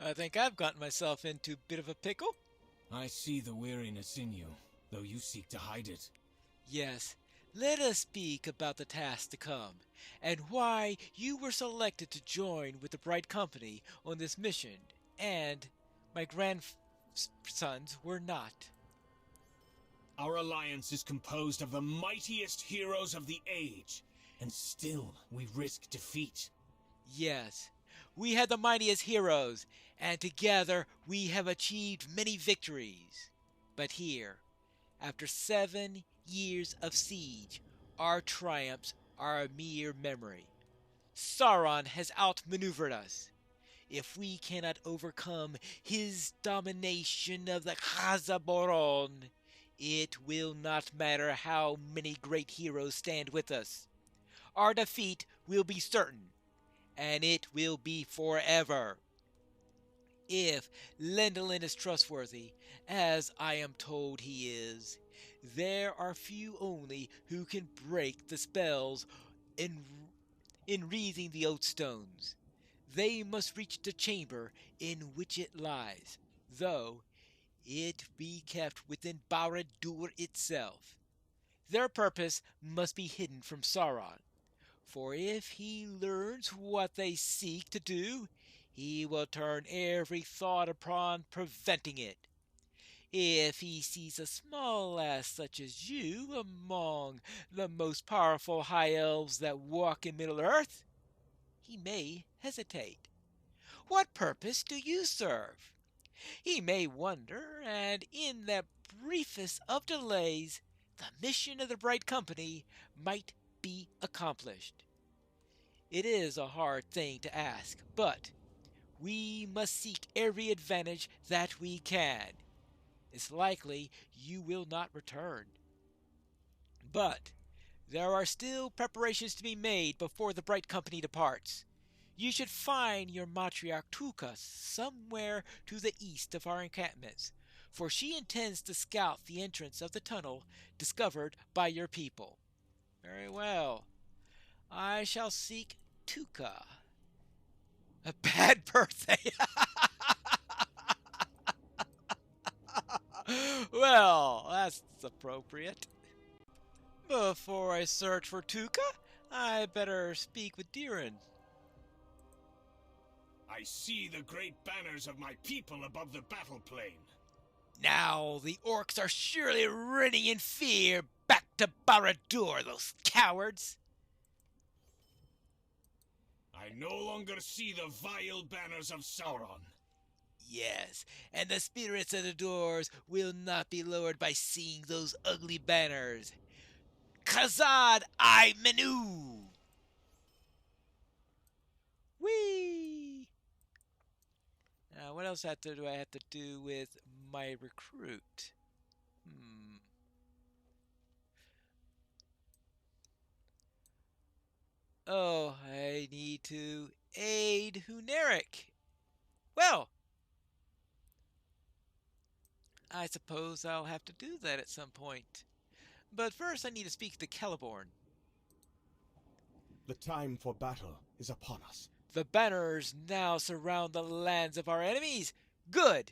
I think I've gotten myself into a bit of a pickle. I see the weariness in you, though you seek to hide it. Yes, let us speak about the task to come, and why you were selected to join with the Bright Company on this mission, and my grandsons were not. Our alliance is composed of the mightiest heroes of the age, and still we risk defeat. Yes, we had the mightiest heroes, and together we have achieved many victories. But here, after 7 years of siege, our triumphs are a mere memory. Sauron has outmaneuvered us. If we cannot overcome his domination of the Khazaboron, it will not matter how many great heroes stand with us. Our defeat will be certain, and it will be forever. If Lendolin is trustworthy, as I am told he is, there are few only who can break the spells in wreathing the oath stones. They must reach the chamber in which it lies, though it be kept within Barad-dûr itself. Their purpose must be hidden from Sauron, for if he learns what they seek to do, he will turn every thought upon preventing it. If he sees a small lass such as you among the most powerful high elves that walk in Middle-earth, he may hesitate. What purpose do you serve? He may wonder, and in that briefest of delays, the mission of the Bright Company might be accomplished. It is a hard thing to ask, but we must seek every advantage that we can. It's likely you will not return. But there are still preparations to be made before the Bright Company departs. You should find your matriarch Tuka somewhere to the east of our encampments, for she intends to scout the entrance of the tunnel discovered by your people. Very well. I shall seek Tuka. A bad birthday. Well, that's appropriate. Before I search for Tuka, I better speak with Diren. I see the great banners of my people above the battle plain. Now the orcs are surely running in fear back to Barad-dûr, those cowards. I no longer see the vile banners of Sauron. Yes, and the spirits of the doors will not be lowered by seeing those ugly banners. Khazad I Menu! Whee! Now, what else do I have to do with my recruit? Oh, I need to aid Huneric. Well, I suppose I'll have to do that at some point. But first I need to speak to Celeborn. The time for battle is upon us. The banners now surround the lands of our enemies. Good!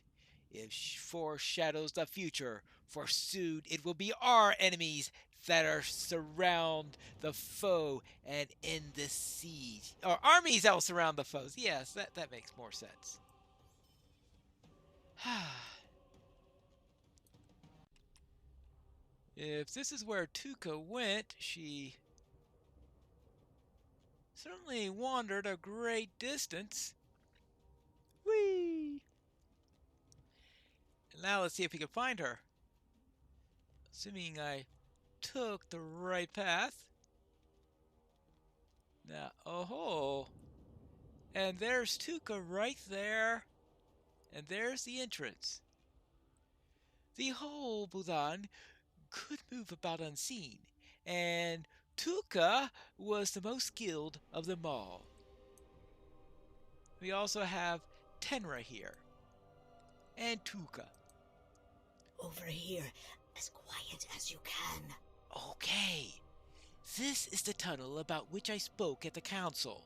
It foreshadows the future, for soon it will be our enemies that are surround the foe and end the siege. Or armies that will surround the foes. Yes, that makes more sense. If this is where Tuka went, she certainly wandered a great distance. Whee! And now let's see if we can find her. Assuming I took the right path. Now, oh-ho. And there's Tuka right there. And there's the entrance. The whole Budan could move about unseen, and Tuka was the most skilled of them all. We also have Tenra here, and Tuka. Over here, as quiet as you can. Okay, this is the tunnel about which I spoke at the council.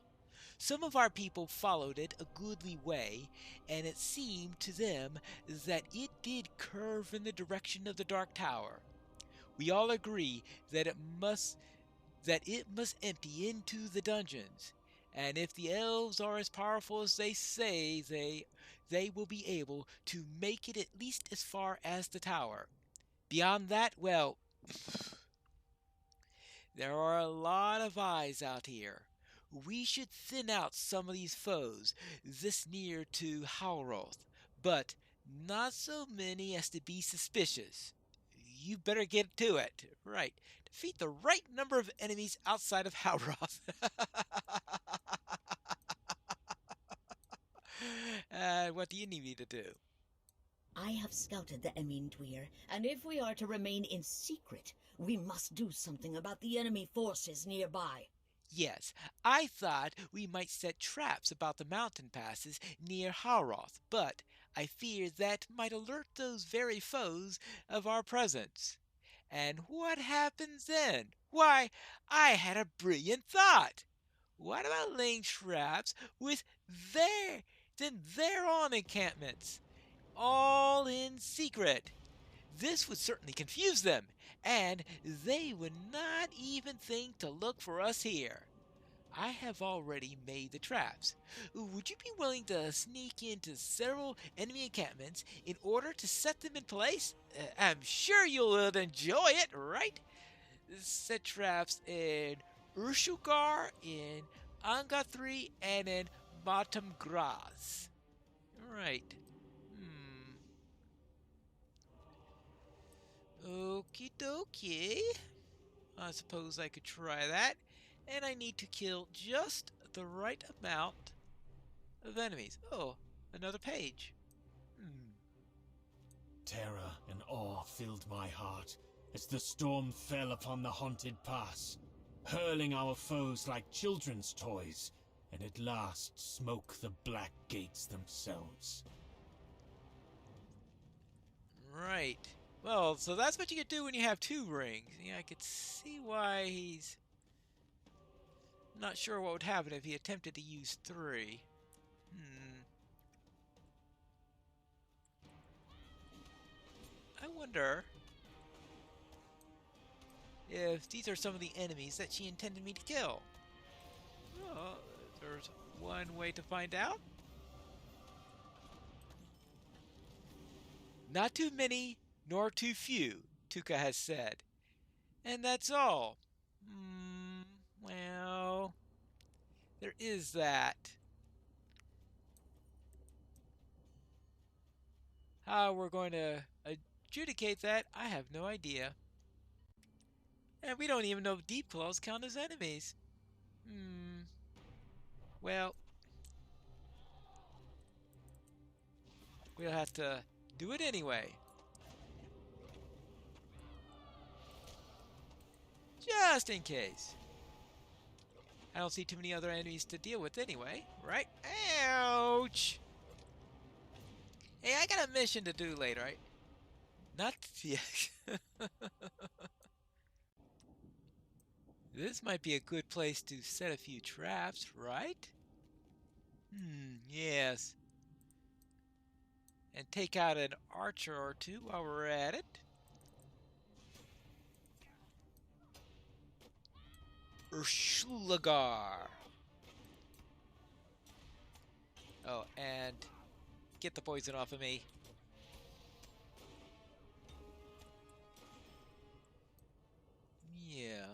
Some of our people followed it a goodly way, and it seemed to them that it did curve in the direction of the Dark Tower. We all agree that it must empty into the dungeons, and if the elves are as powerful as they say they will be able to make it at least as far as the tower. Beyond that, well, there are a lot of eyes out here. We should thin out some of these foes this near to Howlroth, but not so many as to be suspicious. You better get to it. Right. Defeat the right number of enemies outside of Howlroth. What do you need me to do? I have scouted the Emindweir, and if we are to remain in secret, we must do something about the enemy forces nearby. Yes, I thought we might set traps about the mountain passes near Howlroth, but I fear that might alert those very foes of our presence. And what happens then? Why, I had a brilliant thought. What about laying traps with their own encampments, all in secret? This would certainly confuse them, and they would not even think to look for us here. I have already made the traps. Would you be willing to sneak into several enemy encampments in order to set them in place? I'm sure you'll enjoy it, right? Set traps in Urshugar, in Angathri, and in Matam Graz. Right. Okie dokie. I suppose I could try that. And I need to kill just the right amount of enemies. Oh, another page. Terror and awe filled my heart as the storm fell upon the haunted pass, hurling our foes like children's toys, and at last smoke the black gates themselves. Right. Well, so that's what you could do when you have two rings. Yeah, I could see why he's not sure what would happen if he attempted to use three. I wonder if these are some of the enemies that she intended me to kill. Oh, there's one way to find out. Not too many, nor too few, Tuka has said. And that's all. Well, there is that. How we're going to adjudicate that, I have no idea. And we don't even know if deep claws count as enemies. Well, we'll have to do it anyway. Just in case. I don't see too many other enemies to deal with anyway, right? Ouch! Hey, I got a mission to do later, right? Not yet. This might be a good place to set a few traps, right? Yes. And take out an archer or two while we're at it. Urshulagar. Oh, and get the poison off of me. Yeah.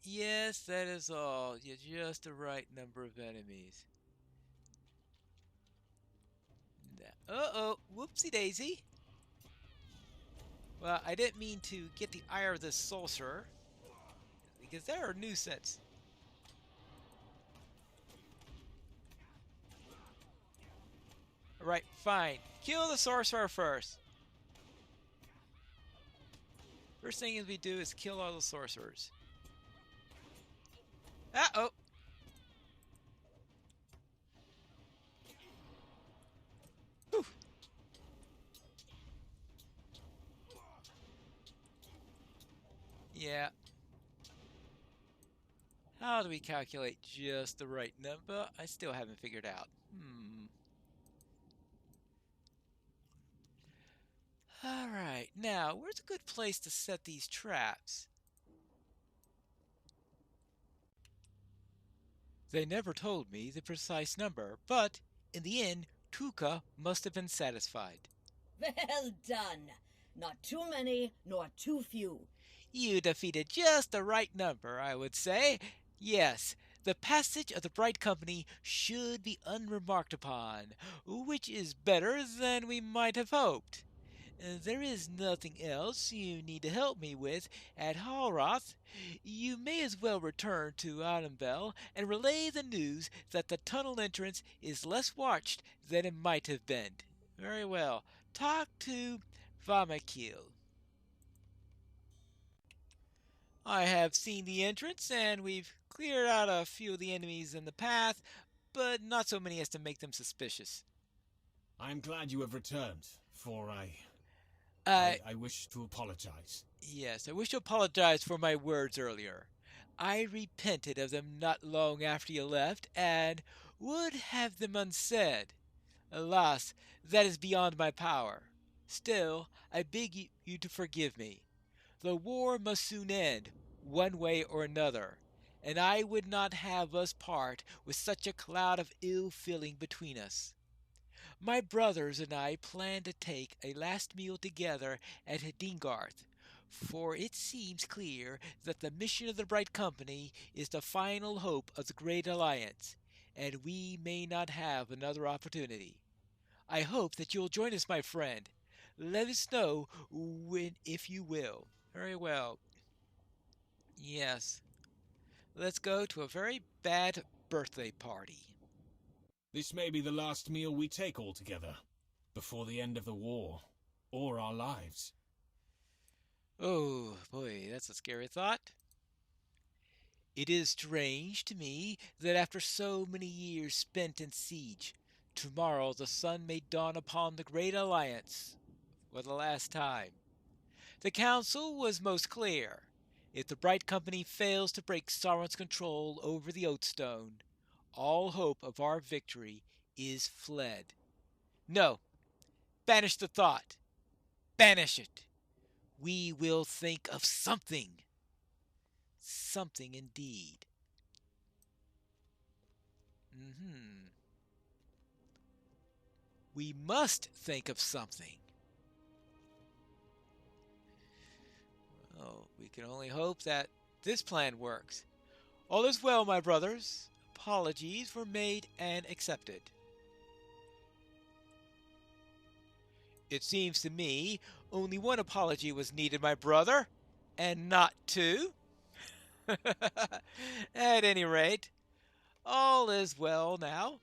Yes, that is all. You're just the right number of enemies. Uh-oh. Whoopsie daisy. Well, I didn't mean to get the ire of this sorcerer, because they're a nuisance. Alright, fine. Kill the sorcerer first. First thing we do is kill all the sorcerers. Uh-oh! Whew. Yeah. How do we calculate just the right number? I still haven't figured out. Alright, now, where's a good place to set these traps? They never told me the precise number, but in the end, Tuka must have been satisfied. Well done. Not too many, nor too few. You defeated just the right number, I would say. Yes, the passage of the Bright Company should be unremarked upon, which is better than we might have hoped. There is nothing else you need to help me with at Hallroth. You may as well return to Autumnbell and relay the news that the tunnel entrance is less watched than it might have been. Very well. Talk to Vamakil. I have seen the entrance, and we've cleared out a few of the enemies in the path, but not so many as to make them suspicious. I am glad you have returned, for I wish to apologize. Yes, I wish to apologize for my words earlier. I repented of them not long after you left, and would have them unsaid. Alas, that is beyond my power. Still, I beg you to forgive me. The war must soon end, one way or another, and I would not have us part with such a cloud of ill feeling between us. My brothers and I plan to take a last meal together at Dingarth, for it seems clear that the mission of the Bright Company is the final hope of the Great Alliance, and we may not have another opportunity. I hope that you'll join us, my friend. Let us know when, if you will. Very well. Yes. Let's go to a very bad birthday party. This may be the last meal we take all together, before the end of the war, or our lives. Oh, boy, that's a scary thought. It is strange to me that after so many years spent in siege, tomorrow the sun may dawn upon the Great Alliance for the last time. The council was most clear. If the Bright Company fails to break Sauron's control over the Oatstone, all hope of our victory is fled. No, banish the thought. Banish it. We will think of something. Something indeed. We must think of something. Well, we can only hope that this plan works. All is well, my brothers. Apologies were made and accepted. It seems to me only one apology was needed, my brother, and not two. At any rate, all is well now.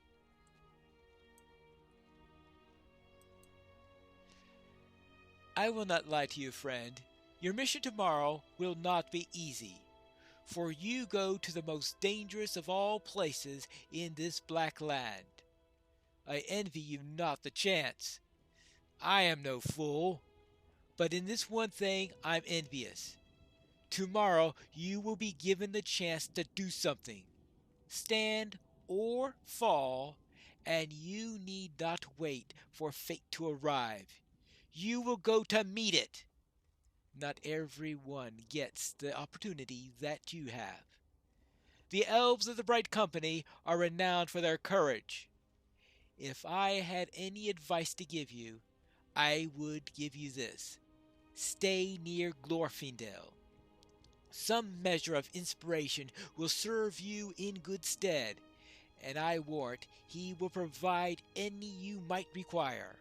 I will not lie to you, friend. Your mission tomorrow will not be easy, for you go to the most dangerous of all places in this black land. I envy you not the chance. I am no fool, but in this one thing I'm envious. Tomorrow you will be given the chance to do something. Stand or fall, and you need not wait for fate to arrive. You will go to meet it. Not everyone gets the opportunity that you have. The elves of the Bright Company are renowned for their courage. If I had any advice to give you, I would give you this. Stay near Glorfindel. Some measure of inspiration will serve you in good stead, and I warrant he will provide any you might require.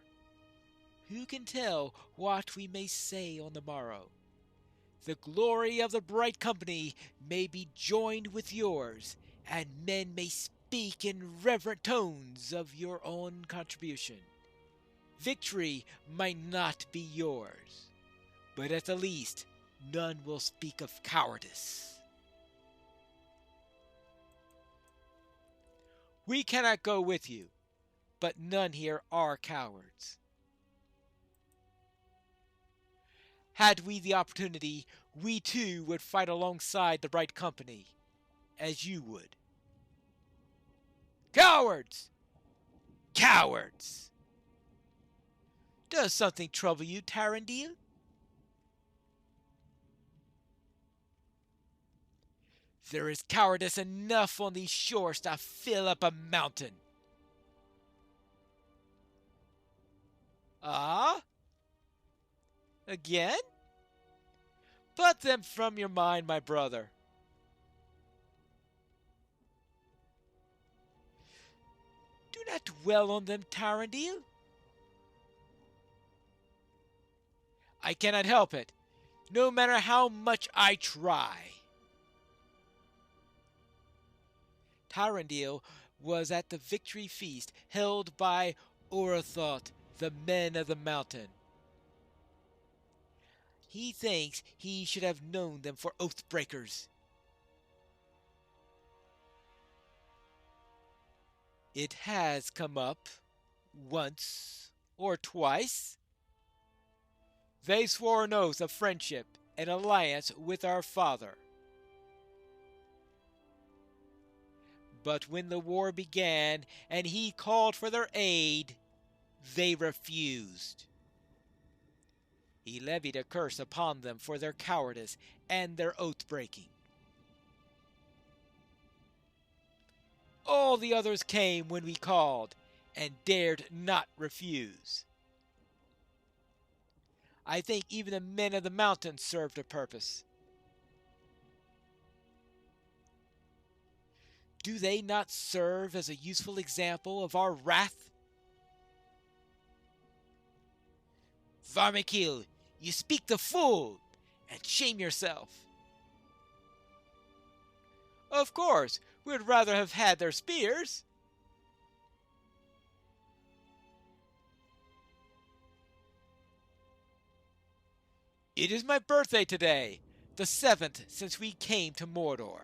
Who can tell what we may say on the morrow? The glory of the Bright Company may be joined with yours, and men may speak in reverent tones of your own contribution. Victory might not be yours, but at the least none will speak of cowardice. We cannot go with you, but none here are cowards. Had we the opportunity, we too would fight alongside the Bright Company. as you would. Cowards! Cowards! Does something trouble you, Tarandil? There is cowardice enough on these shores to fill up a mountain. Ah? Again? Put them from your mind, my brother. Do not dwell on them, Tarandil. I cannot help it, no matter how much I try. Tarandil was at the victory feast held by Orathoth, the men of the mountain. He thinks he should have known them for oath-breakers. It has come up once or twice. They swore an oath of friendship and alliance with our father. But when the war began and he called for their aid, they refused. He levied a curse upon them for their cowardice and their oath-breaking. All the others came when we called and dared not refuse. I think even the men of the mountain served a purpose. Do they not serve as a useful example of our wrath? Varmikil, you speak the fool, and shame yourself. Of course, we'd rather have had their spears. It is my birthday today, the 7th since we came to Mordor.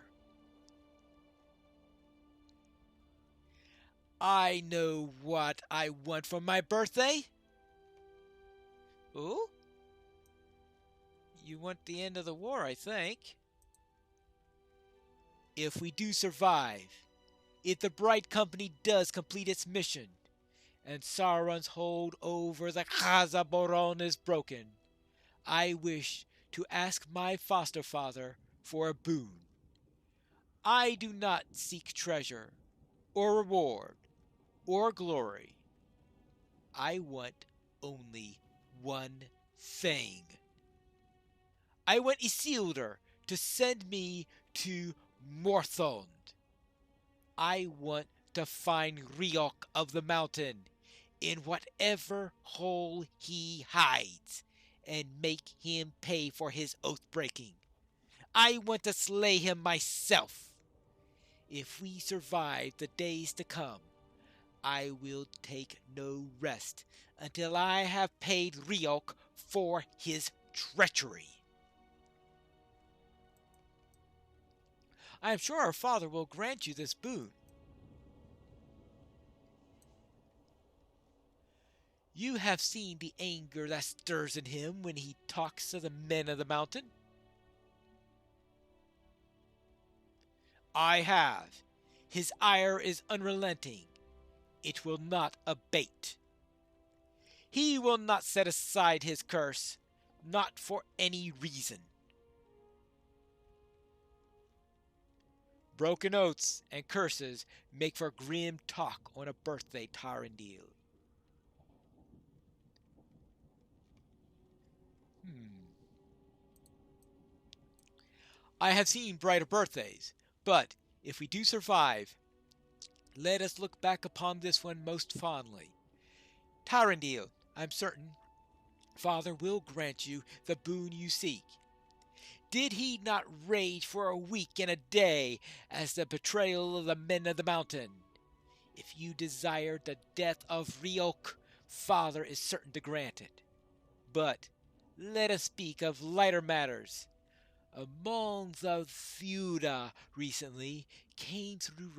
I know what I want for my birthday. Ooh? You want the end of the war, I think. If we do survive, if the Bright Company does complete its mission, and Sauron's hold over the Khazad-dûm is broken, I wish to ask my foster father for a boon. I do not seek treasure, or reward, or glory. I want only one thing. I want Isildur to send me to Morthond. I want to find Riok of the Mountain in whatever hole he hides and make him pay for his oath-breaking. I want to slay him myself. If we survive the days to come, I will take no rest until I have paid Riok for his treachery. I am sure our father will grant you this boon. You have seen the anger that stirs in him when he talks of the men of the mountain. I have. His ire is unrelenting. It will not abate. He will not set aside his curse, not for any reason. Broken oaths and curses make for grim talk on a birthday, Tarandil. I have seen brighter birthdays, but if we do survive, let us look back upon this one most fondly. Tarandil, I'm certain, Father will grant you the boon you seek. Did he not rage for a week and a day as the betrayal of the men of the mountain? If you desire the death of Riok, Father is certain to grant it. But let us speak of lighter matters. Among the Theuda recently came through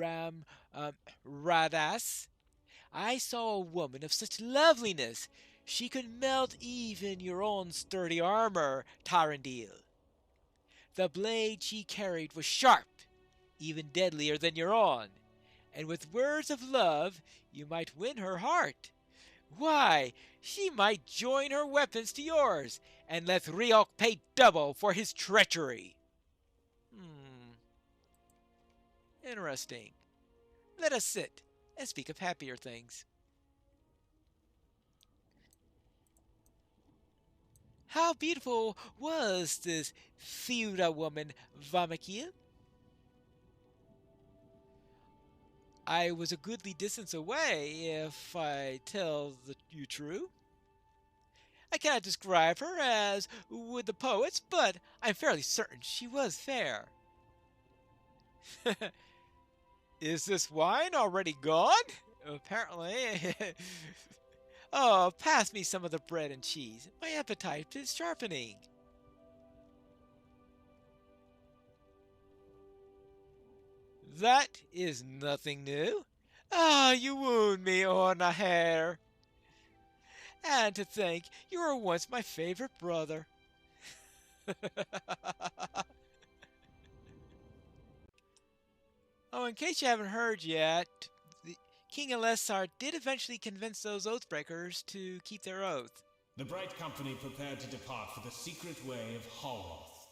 Radas. I saw a woman of such loveliness she could melt even your own sturdy armor, Tarandil. The blade she carried was sharp, even deadlier than your own, and with words of love you might win her heart. Why, she might join her weapons to yours, and let Riok pay double for his treachery. Interesting. Let us sit and speak of happier things. How beautiful was this Fiuda woman, Vamakil? I was a goodly distance away, if I tell you true. I cannot describe her as would the poets, but I'm fairly certain she was fair. Is this wine already gone? Apparently. Oh, pass me some of the bread and cheese. My appetite is sharpening. That is nothing new. Ah, you wound me, Ornaher. And to think you were once my favorite brother. Oh, in case you haven't heard yet, King Alessar did eventually convince those Oathbreakers to keep their oath. The Bright Company prepared to depart for the secret way of Hallroth.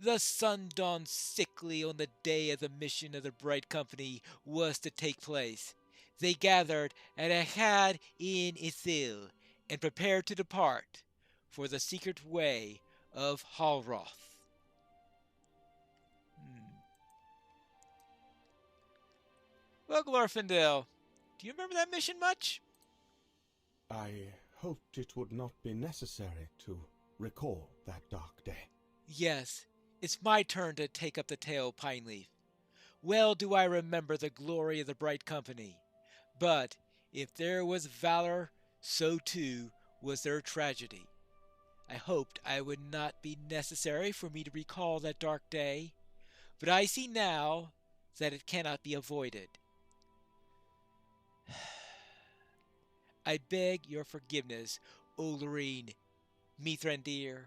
The sun dawned sickly on the day of the mission of the Bright Company was to take place. They gathered at Ahad in Ithil and prepared to depart for the secret way of Hallroth. Well, Glorfindel, do you remember that mission much? I hoped it would not be necessary to recall that dark day. Yes, it's my turn to take up the tale, Pineleaf. Well do I remember the glory of the Bright Company. But if there was valor, so too was there tragedy. I hoped it would not be necessary for me to recall that dark day, but I see now that it cannot be avoided. I beg your forgiveness, Olorine, Mithrandir,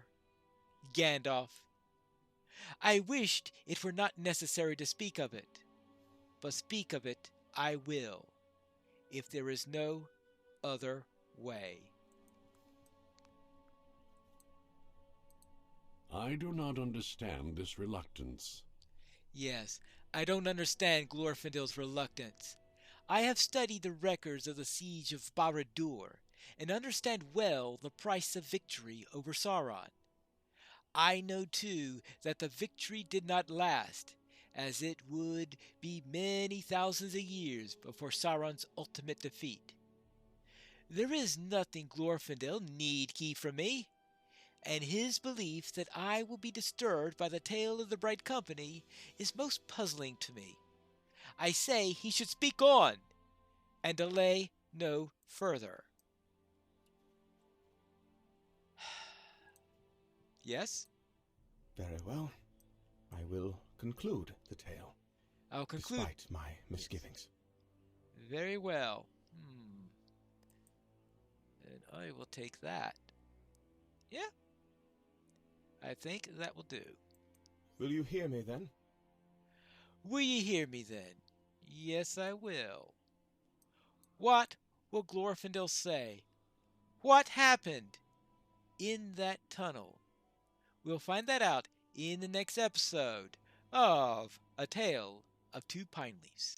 Gandalf. I wished it were not necessary to speak of it, but speak of it I will, if there is no other way. I do not understand this reluctance. Yes, I don't understand Glorfindel's reluctance. I have studied the records of the siege of Barad-dûr, and understand well the price of victory over Sauron. I know too that the victory did not last, as it would be many thousands of years before Sauron's ultimate defeat. There is nothing Glorfindel need keep from me, and his belief that I will be disturbed by the tale of the Bright Company is most puzzling to me. I say he should speak on, and delay no further. Yes? Very well. I will conclude the tale. I'll conclude. Despite my misgivings. Very well. And I will take that. Yeah. I think that will do. Will you hear me then? Will ye hear me then? Yes, I will. What will Glorfindel say? What happened in that tunnel? We'll find that out in the next episode of A Tale of Two Pineleafs.